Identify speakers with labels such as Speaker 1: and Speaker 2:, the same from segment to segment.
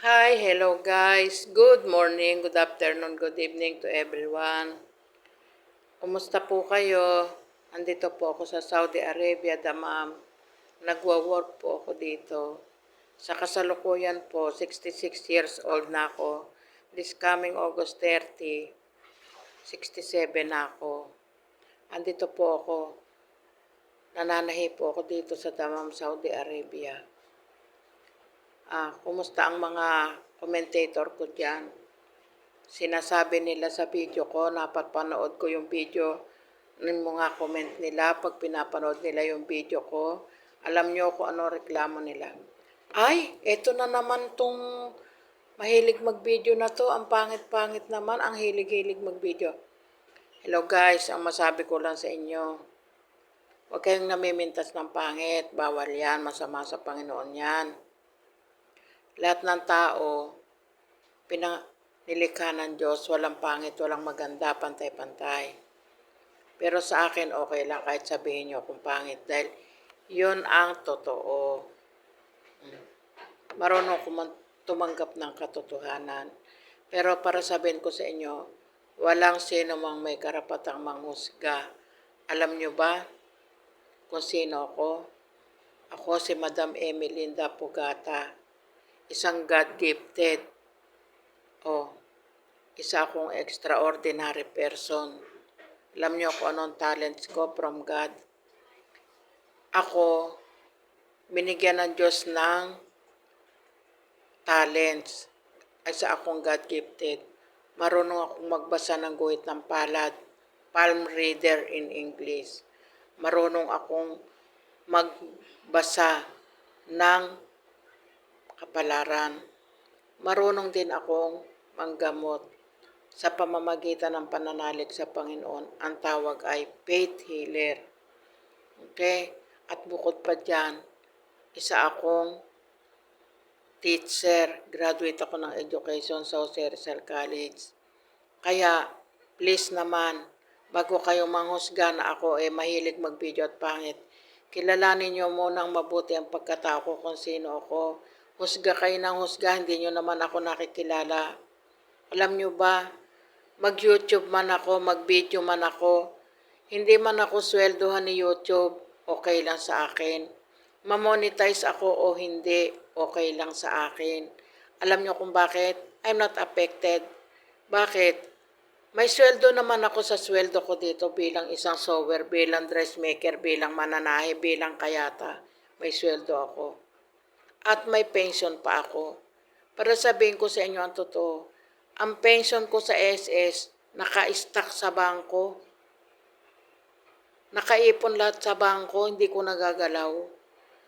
Speaker 1: Hi, hello guys. Good morning, good afternoon, good evening to everyone. Kumusta po kayo? Andito po ako sa Saudi Arabia, Damam. Nagwa-work po ako dito. Sa kasalukuyan po, 66 years old na ako. This coming August 30, 67 na ako. Andito po ako. Nananahi po ako dito sa Damam, Saudi Arabia. Kumusta ang mga commentator ko dyan? Sinasabi nila sa video ko, napapanood ko yung video ng mga comment nila pag pinapanood nila yung video ko. Alam nyo kung ano reklamo nila. Ay, eto na naman tong mahilig mag-video na to. Ang pangit-pangit naman, ang hilig-hilig mag-video. Hello guys, ang masabi ko lang sa inyo. Huwag kayong namimintas ng pangit. Bawal yan, masama sa Panginoon yan. Lahat ng tao, nilikha ng Diyos, walang pangit, walang maganda, pantay-pantay. Pero sa akin, okay lang kahit sabihin nyo kung pangit dahil yun ang totoo. Marunong tumanggap ng katotohanan. Pero para sabihin ko sa inyo, walang sino mang may karapatang manghusga. Alam nyo ba kung sino ako? Ako si Madam Emelinda Pugata, isang God-gifted. Isa akong extraordinary person. Alam niyo kung anong talents ko from God. Ako, binigyan ng Diyos ng talents. Isa akong God-gifted. Marunong akong magbasa ng guhit ng palad. Palm reader in English. Marunong akong magbasa ng kapalaran. Marunong din akong manggamot sa pamamagitan ng pananalig sa Panginoon. Ang tawag ay faith healer. Okay? At bukod pa dyan, isa akong teacher. Graduate ako ng education sa Jose Rizal College. Kaya, please naman, bago kayo manghusga na ako mahilig mag-video at pangit, kilalanin nyo munang mabuti ang pagkatao ko kung sino ako. Husga kayo ng husga, hindi nyo naman ako nakikilala. Alam nyo ba, mag-YouTube man ako, mag-video man ako, hindi man ako sweldohan ni YouTube, okay lang sa akin. Ma-monetize ako o hindi, okay lang sa akin. Alam nyo kung bakit? I'm not affected. Bakit? May sweldo naman ako sa sweldo ko dito bilang isang sewer, bilang dressmaker, bilang mananahe, bilang kayata. May sweldo ako. At may pension pa ako. Para sabihin ko sa inyo ang totoo, ang pension ko sa SS, naka-stack sa bangko. Nakaipon lahat sa bangko, hindi ko nagagalaw.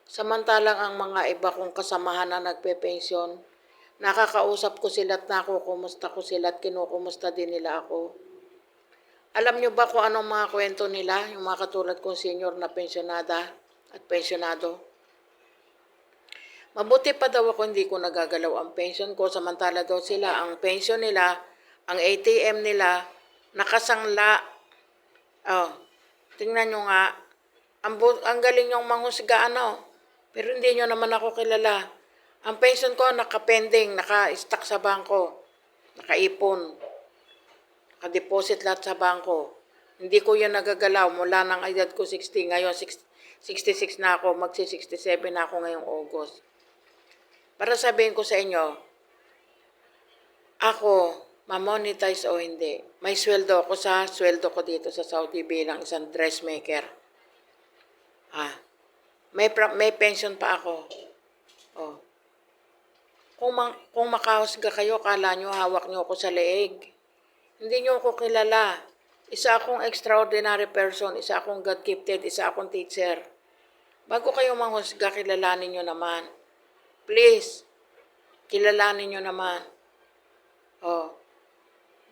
Speaker 1: Samantalang ang mga iba kong kasamahan na nagpe-pension, nakakausap ko sila at nakukumusta ko sila at kinukumusta din nila ako. Alam nyo ba kung anong mga kwento nila, yung mga katulad kong senior na pensionada at pensionado? Mabuti pa daw ako hindi ko nagagalaw ang pension ko, samantala daw sila, ang pension nila, ang ATM nila, nakasangla. Tingnan nyo nga, ang galing yung manghusga, pero hindi nyo naman ako kilala. Ang pension ko nakapending, naka-stack sa bangko, nakaipon, naka-deposit lahat sa bangko. Hindi ko yan nagagalaw mula ng edad ko 60, ngayon 66 na ako, magsi-67 na ako ngayong August. Para sabihin ko sa inyo, ako, ma-monetize o hindi, may sweldo ako sa sweldo ko dito sa Saudi bilang isang dressmaker. May pension pa ako. Kung makahusga kayo, kala nyo hawak nyo ako sa leeg. Hindi nyo ako kilala. Isa akong extraordinary person, isa akong God-gifted, isa akong teacher. Bago kayo manghusga, kilalanin nyo naman. Please, kilalanin nyo naman.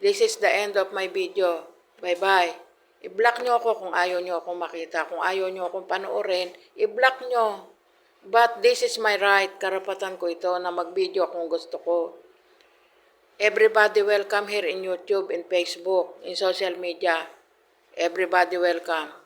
Speaker 1: This is the end of my video. Bye-bye. I-block nyo ako kung ayaw nyo akong makita. Kung ayaw nyo akong panoorin, i-block nyo. But this is my right. Karapatan ko ito na mag-video kung gusto ko. Everybody welcome here in YouTube, in Facebook, in social media. Everybody welcome.